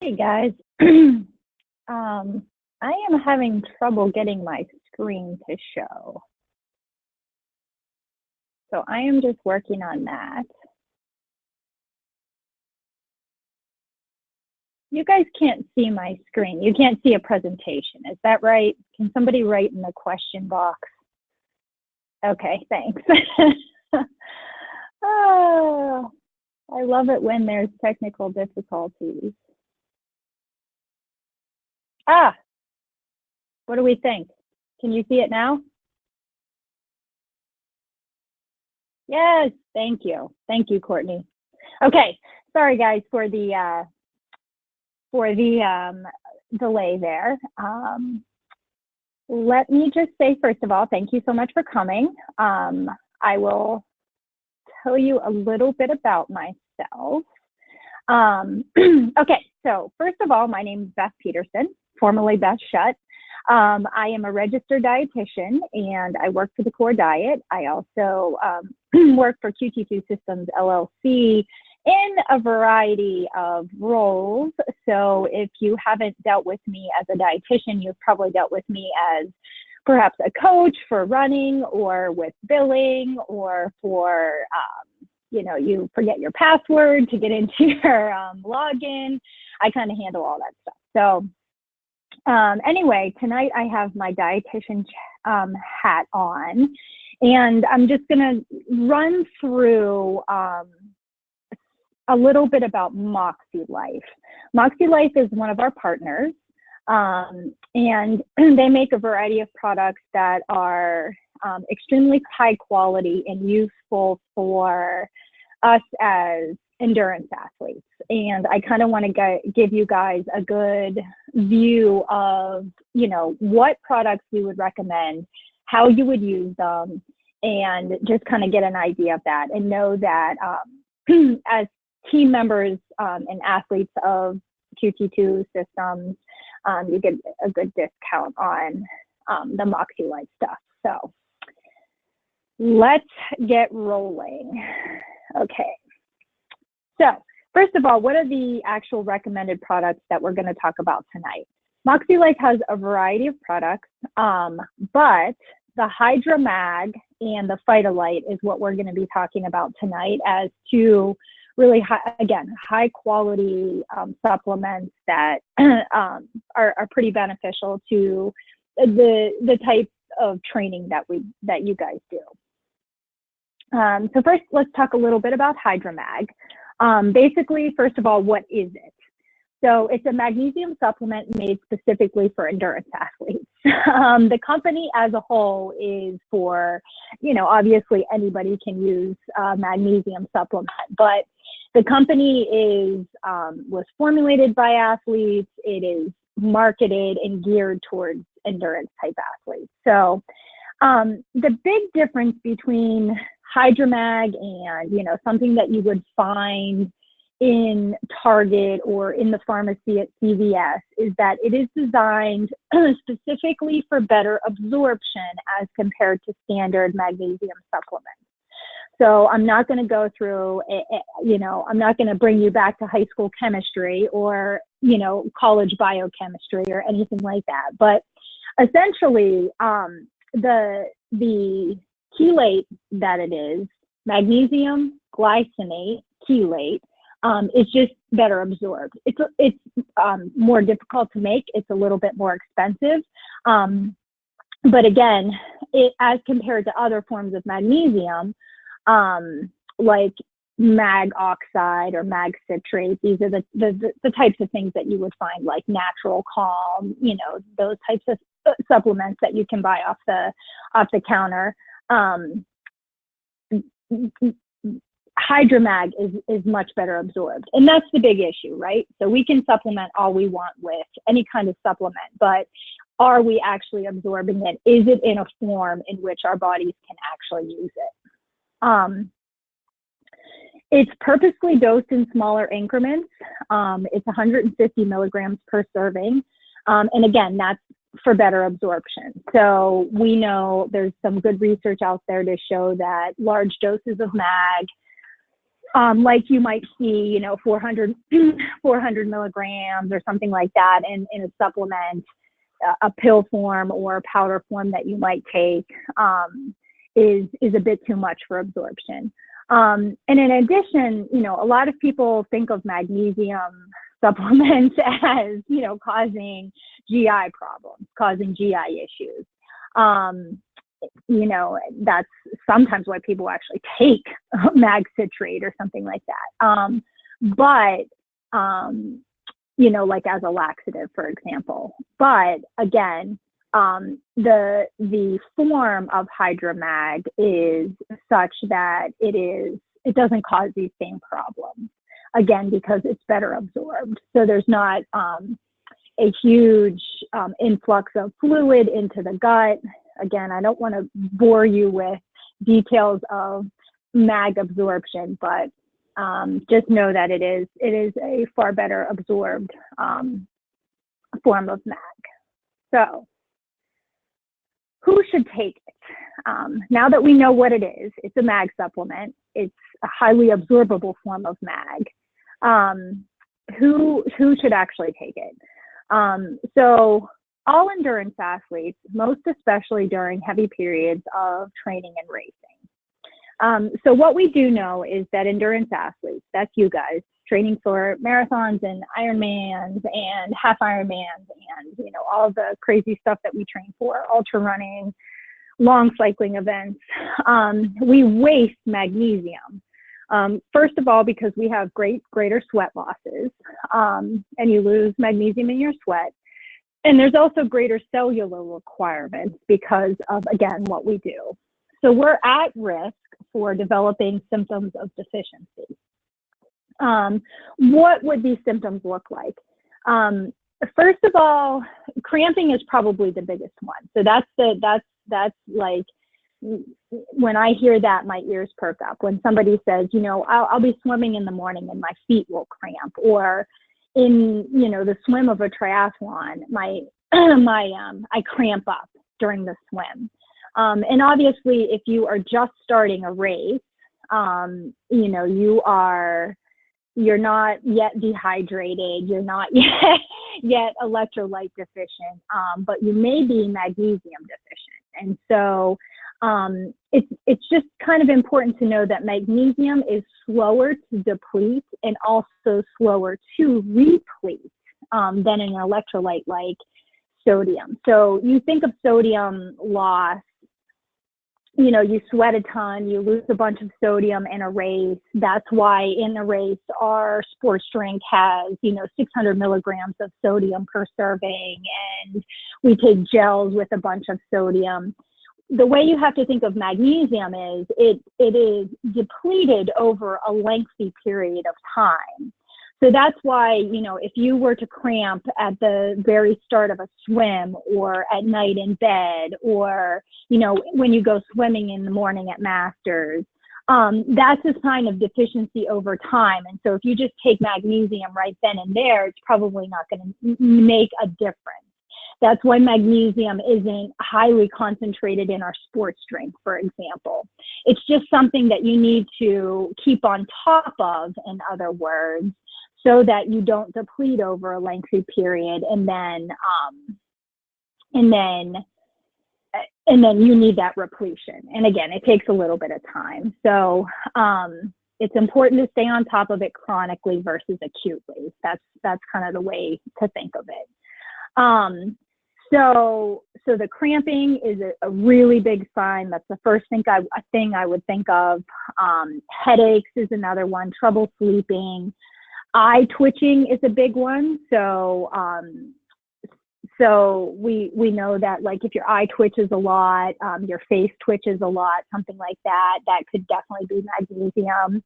Hey guys, I am having trouble getting my screen to show. So I am just working on that. You guys can't see my screen. You can't see a presentation. Is that right? Can somebody write in the question box? Okay, thanks. Oh, I love it when there's technical difficulties. Ah, what do we think? Can you see it now? Yes, thank you. Thank you, Courtney. Okay, sorry guys for the delay there. Let me just say, first of all, thank you so much for coming. I will tell you a little bit about myself. Okay, so first of all, my name is Beth Peterson, formerly Beth Shutt. I am a registered dietitian and I work for the Core Diet. I also work for QT2 Systems LLC in a variety of roles. So if you haven't dealt with me as a dietitian, you've probably dealt with me as perhaps a coach for running or with billing or for, you forget your password to get into your login. I kind of handle all that stuff. So anyway, tonight I have my dietitian hat on, and I'm just going to run through a little bit about MOXiLIFE. MOXiLIFE is one of our partners, and they make a variety of products that are extremely high quality and useful for us as endurance athletes. And I kind of want to give you guys a good view of, what products we would recommend, how you would use them, and just kind of get an idea of that and know that as team members and athletes of QT2 Systems, you get a good discount on the MOXiLIFE stuff. So let's get rolling. Okay. So first of all, what are the actual recommended products that we're going to talk about tonight? MOXiLIFE has a variety of products, but the HydraMag and the Phytolite is what we're going to be talking about tonight as two really high quality supplements that are pretty beneficial to the type of training that you guys do. So first, let's talk a little bit about HydraMag. Basically, first of all, what is it? So it's a magnesium supplement made specifically for endurance athletes. The company as a whole is for, obviously anybody can use magnesium supplement, but the company was formulated by athletes. It is marketed and geared towards endurance type athletes. So the big difference between HydraMag and, something that you would find in Target or in the pharmacy at CVS is that it is designed specifically for better absorption as compared to standard magnesium supplements. So I'm not going to go through, I'm not going to bring you back to high school chemistry or, college biochemistry or anything like that. But essentially, the chelate that it is, magnesium glycinate chelate, is just better absorbed. It's more difficult to make. It's a little bit more expensive. But again, as compared to other forms of magnesium, like mag oxide or mag citrate, these are the types of things that you would find like Natural Calm, those types of supplements that you can buy off the counter. HydraMag is much better absorbed, and that's the big issue, right? So we can supplement all we want with any kind of supplement, but are we actually absorbing it? Is it in a form in which our bodies can actually use it? It's purposely dosed in smaller increments. It's 150 milligrams per serving. And again, that's for better absorption. So we know there's some good research out there to show that large doses of mag like you might see, 400, 400 milligrams or something like that in a supplement, a pill form or a powder form that you might take is a bit too much for absorption. And in addition, a lot of people think of magnesium supplements as, causing GI problems, causing GI issues. That's sometimes why people actually take mag citrate or something like that. Like as a laxative, for example. But again, the form of hydromag is such that it doesn't cause these same problems. Again, because it's better absorbed. So there's not a huge influx of fluid into the gut. Again, I don't want to bore you with details of mag absorption, but just know that it is a far better absorbed form of mag. So who should take it? Now that we know what it is, it's a mag supplement. It's a highly absorbable form of mag. Who should actually take it? So all endurance athletes, most especially during heavy periods of training and racing. So what we do know is that endurance athletes, that's you guys, training for marathons and Ironmans and half Ironmans and, all the crazy stuff that we train for, ultra running, long cycling events, we waste magnesium. First of all, because we have greater sweat losses, and you lose magnesium in your sweat. And there's also greater cellular requirements because of, again, what we do. So we're at risk for developing symptoms of deficiency. What would these symptoms look like? First of all, cramping is probably the biggest one. So that's like, when I hear that, my ears perk up. When somebody says, I'll be swimming in the morning and my feet will cramp, or in, the swim of a triathlon, I cramp up during the swim. And obviously, if you are just starting a race, you're not yet dehydrated, you're not yet electrolyte deficient, but you may be magnesium deficient. And so it's just kind of important to know that magnesium is slower to deplete and also slower to replete than an electrolyte like sodium. So you think of sodium loss, you sweat a ton, you lose a bunch of sodium in a race. That's why in a race, our sports drink has, 600 milligrams of sodium per serving, and we take gels with a bunch of sodium. The way you have to think of magnesium is it is depleted over a lengthy period of time. So that's why, if you were to cramp at the very start of a swim or at night in bed, or, when you go swimming in the morning at Masters, that's a sign of deficiency over time. And so if you just take magnesium right then and there, it's probably not going to make a difference. That's why magnesium isn't highly concentrated in our sports drink, for example. It's just something that you need to keep on top of, in other words, so that you don't deplete over a lengthy period, and then you need that repletion. And again, it takes a little bit of time. So it's important to stay on top of it chronically versus acutely. That's kind of the way to think of it. So the cramping is a really big sign. That's the first thing I would think of. Headaches is another one. Trouble sleeping. Eye twitching is a big one. So we know that, like, if your eye twitches a lot, your face twitches a lot, something like that, that could definitely be magnesium.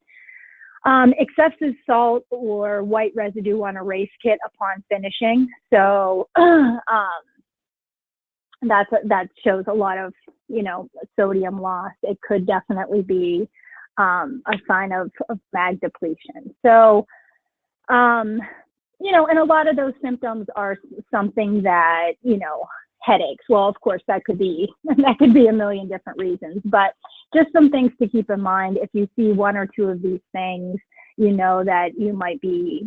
Excessive salt or white residue on a race kit upon finishing. So that shows a lot of, sodium loss. It could definitely be a sign of mag depletion. So, and a lot of those symptoms are something that, headaches. Well, of course, that could be a million different reasons, but just some things to keep in mind. If you see one or two of these things, you know that you might be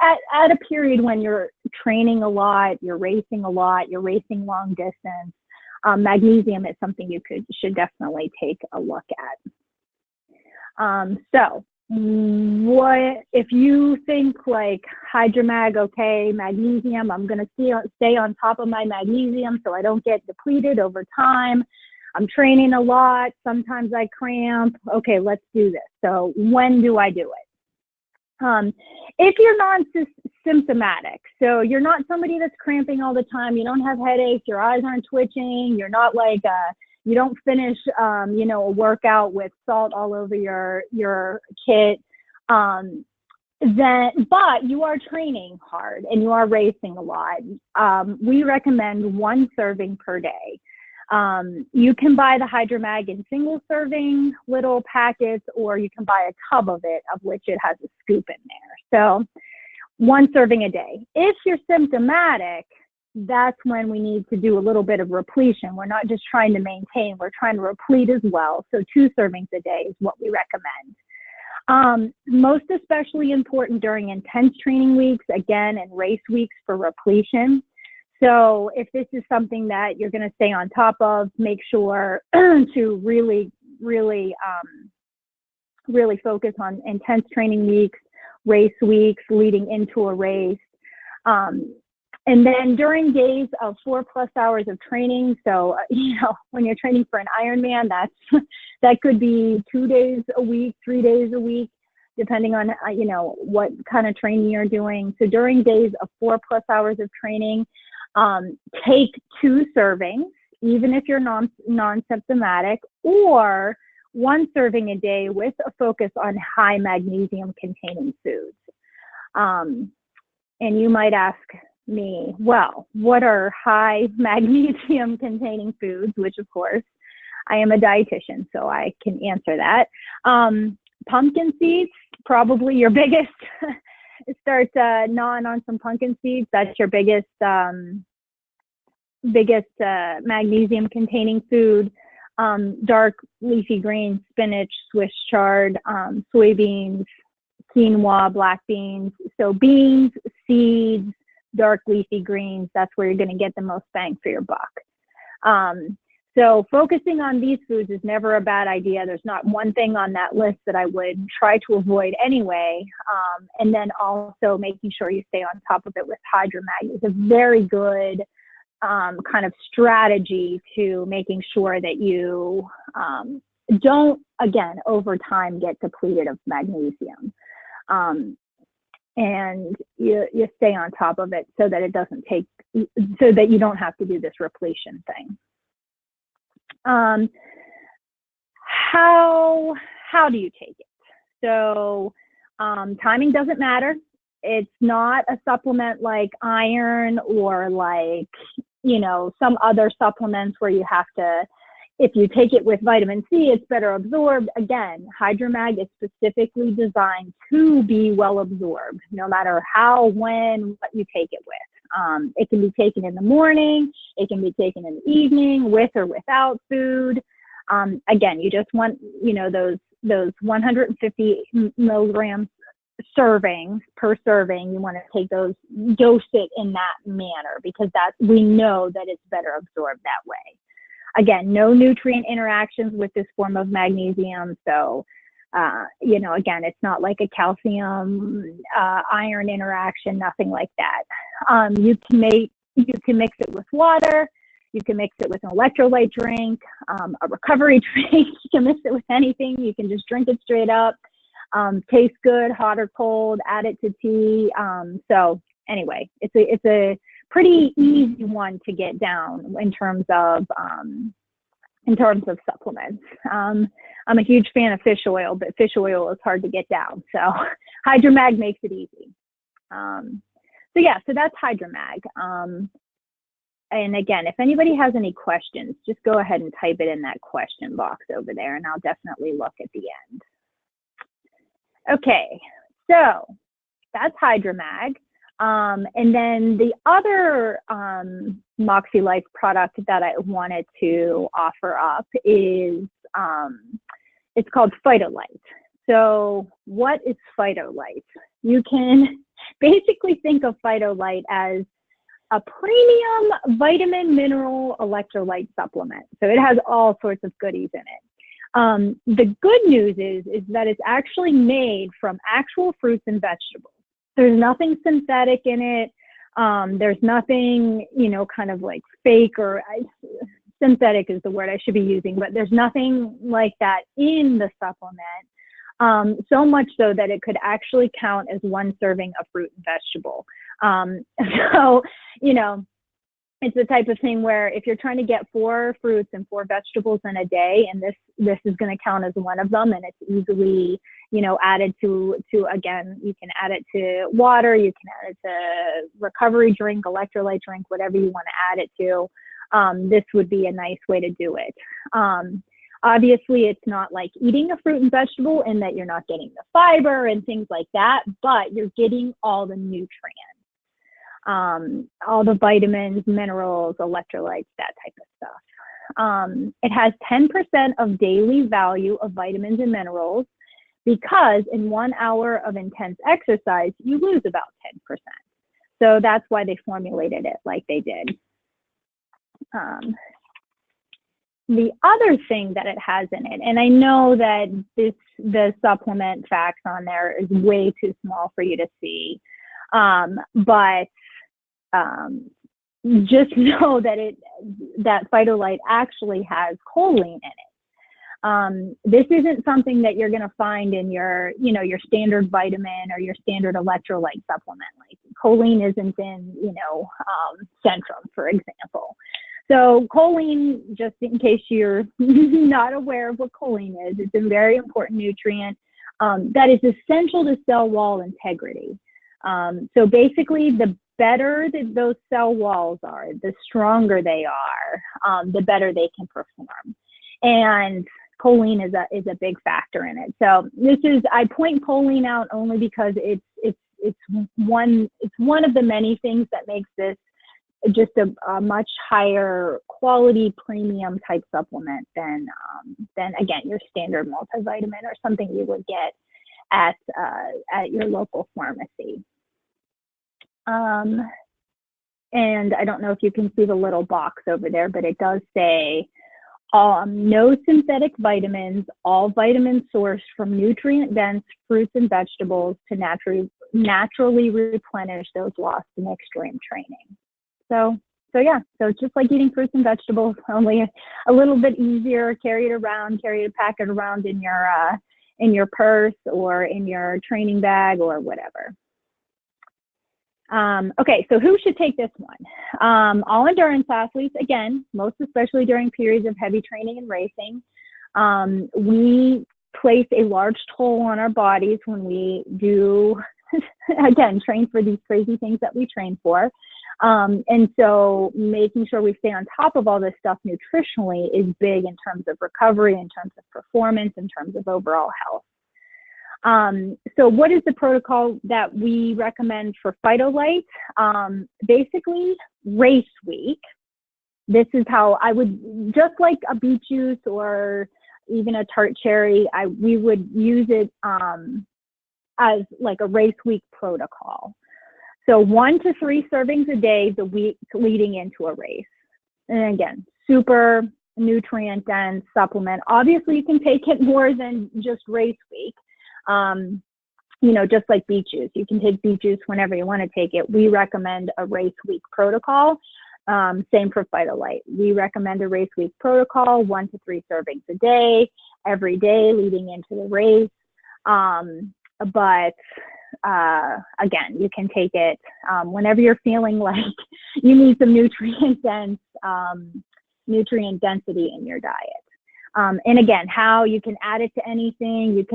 at a period when you're training a lot, you're racing a lot, you're racing long distance. Magnesium is something you should definitely take a look at. So what if you think like HydroMag, okay, magnesium, I'm going to stay on top of my magnesium so I don't get depleted over time. I'm training a lot. Sometimes I cramp. Okay, let's do this. So when do I do it? If you're non-symptomatic, so you're not somebody that's cramping all the time, you don't have headaches, your eyes aren't twitching, you're not like you don't finish, you know, a workout with salt all over your kit, but you are training hard and you are racing a lot. We recommend 1 serving per day. You can buy the HydroMag in single serving little packets, or you can buy a tub of it, of which it has a scoop in there. So 1 serving a day. If you're symptomatic, that's when we need to do a little bit of repletion. We're not just trying to maintain, we're trying to replete as well. So 2 servings a day is what we recommend. Most especially important during intense training weeks, again, and race weeks for repletion. So if this is something that you're going to stay on top of, make sure to really focus on intense training weeks, race weeks, leading into a race. And then during days of 4+ hours of training, so, you know, when you're training for an Ironman, that could be 2 days a week, 3 days a week, depending on, you know, what kind of training you're doing. So during days of 4+ hours of training, take 2 servings, even if you're non-symptomatic, or 1 serving a day with a focus on high magnesium containing foods. And you might ask me, well, what are high magnesium containing foods? Which of course, I am a dietitian, so I can answer that. Pumpkin seeds, probably your biggest. Start gnawing on some pumpkin seeds. That's your biggest magnesium containing food. Dark leafy greens, spinach, Swiss chard, soybeans, quinoa, black beans. So beans, seeds, dark leafy greens, that's where you're going to get the most bang for your buck. So focusing on these foods is never a bad idea. There's not one thing on that list that I would try to avoid anyway. And then also making sure you stay on top of it with HydroMag is a very good kind of strategy to making sure that you don't, again, over time get depleted of magnesium. And you stay on top of it so that it doesn't take, so that you don't have to do this repletion thing. How do you take it? So timing doesn't matter. It's not a supplement like iron or like, you know, some other supplements where you have to, if you take it with vitamin C, it's better absorbed. Again, HydroMag is specifically designed to be well absorbed, no matter how, when, what you take it with. It can be taken in the morning. It can be taken in the evening, with or without food. Again, you just want, you know, those 150 milligrams servings per serving. You want to take those, dose it in that manner, because we know that it's better absorbed that way. Again, no nutrient interactions with this form of magnesium. So, you know, again, it's not like a calcium, iron interaction, nothing like that. You can mix it with water. You can mix it with an electrolyte drink, a recovery drink. You can mix it with anything. You can just drink it straight up. Tastes good, hot or cold, add it to tea. So anyway, it's a pretty easy one to get down in terms of supplements. I'm a huge fan of fish oil, but fish oil is hard to get down. So HydroMag makes it easy. So yeah, so that's HydroMag. And again, if anybody has any questions, just go ahead and type it in that question box over there, and I'll definitely look at the end. Okay, so that's HydroMag. And then the other MOXiLIFE product that I wanted to offer up is it's called PhytoLite. So what is PhytoLite? You can basically think of PhytoLite as a premium vitamin, mineral, electrolyte supplement. So it has all sorts of goodies in it. The good news is that it's actually made from actual fruits and vegetables. There's nothing synthetic in it. There's nothing, kind of like fake or synthetic is the word I should be using, but there's nothing like that in the supplement. So much so that it could actually count as one serving of fruit and vegetable. So, it's the type of thing where if you're trying to get 4 fruits and 4 vegetables in a day, and this is going to count as one of them, and it's easily, added to, again, you can add it to water, you can add it to recovery drink, electrolyte drink, whatever you want to add it to. This would be a nice way to do it. Obviously, it's not like eating a fruit and vegetable in that you're not getting the fiber and things like that, but you're getting all the nutrients, all the vitamins, minerals, electrolytes, that type of stuff. It has 10% of daily value of vitamins and minerals because in 1 hour of intense exercise, you lose about 10%. So that's why they formulated it like they did. The other thing that it has in it, and I know that the supplement facts on there is way too small for you to see, but just know that that PhytoLite actually has choline in it. This isn't something that you're going to find in your standard vitamin or your standard electrolyte supplement. Like choline isn't in, Centrum, for example. So choline, just in case you're not aware of what choline is, it's a very important nutrient that is essential to cell wall integrity. So basically, the better that those cell walls are, the stronger they are, the better they can perform. And choline is a big factor in it. So I point choline out only because it's one of the many things that makes this just a much higher quality premium type supplement than again your standard multivitamin or something you would get at your local pharmacy. And I don't know if you can see the little box over there, but it does say no synthetic vitamins, all vitamins sourced from nutrient-dense fruits and vegetables to naturally replenish those lost in extreme training. So yeah, so it's just like eating fruits and vegetables, only a little bit easier. Pack it around in your purse or in your training bag or whatever. Okay, so who should take this one? All endurance athletes, again, most especially during periods of heavy training and racing. We place a large toll on our bodies when we do, again, train for these crazy things that we train for. And so making sure we stay on top of all this stuff nutritionally is big in terms of recovery, in terms of performance, in terms of overall health. So what is the protocol that we recommend for PhytoLite? Basically, race week. This is how I would, just like a beet juice or even a tart cherry, we would use it as like a race week protocol. So 1 to 3 servings a day the week leading into a race. And again, super nutrient dense supplement. Obviously, you can take it more than just race week. Just like beet juice. You can take beet juice whenever you want to take it. We recommend a race week protocol. Same for PhytoLite. We recommend a race week protocol, 1 to 3 servings a day, every day leading into the race. But again, you can take it whenever you're feeling like you need some nutrient density in your diet. And again, how you can add it to anything. You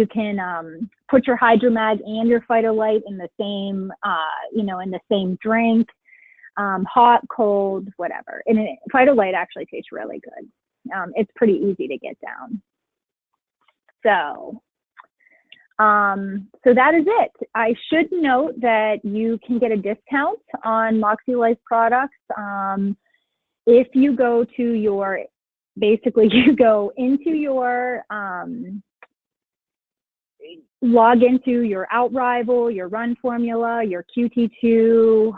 can put your Hydromag and your PhytoLite in the same, in the same drink, hot, cold, whatever. And PhytoLite actually tastes really good. It's pretty easy to get down. So that is it. I should note that you can get a discount on MOXiLIFE products if you go to your basically you go into your, log into your OutRival, your Run Formula, your QT2,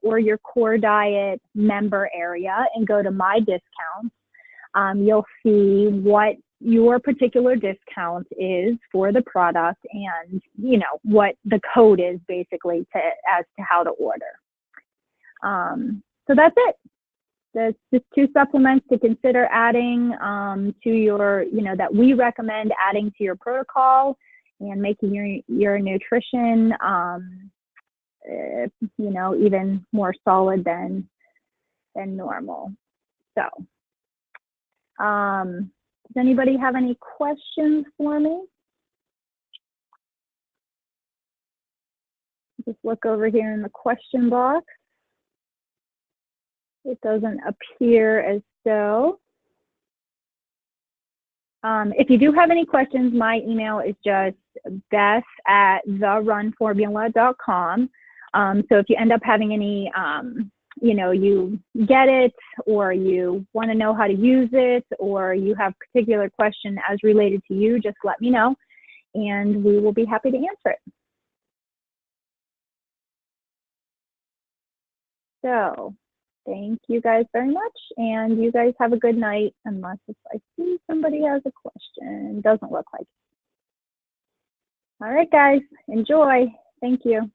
or your Core Diet member area and go to My Discounts. You'll see what your particular discount is for the product and, you know, what the code is basically as to how to order. So that's it. There's just 2 supplements to consider adding to your, you know, that we recommend adding to your protocol and making your nutrition, you know, even more solid than normal. So, does anybody have any questions for me? Just look over here in the question box. It doesn't appear as though. If you do have any questions, my email is just beth@therunformula.com. So if you end up having any, you know, you get it or you want to know how to use it or you have a particular question as related to you, just let me know and we will be happy to answer it. So thank you guys very much, and you guys have a good night, unless if I see somebody has a question. Doesn't look like it. All right, guys, enjoy. Thank you.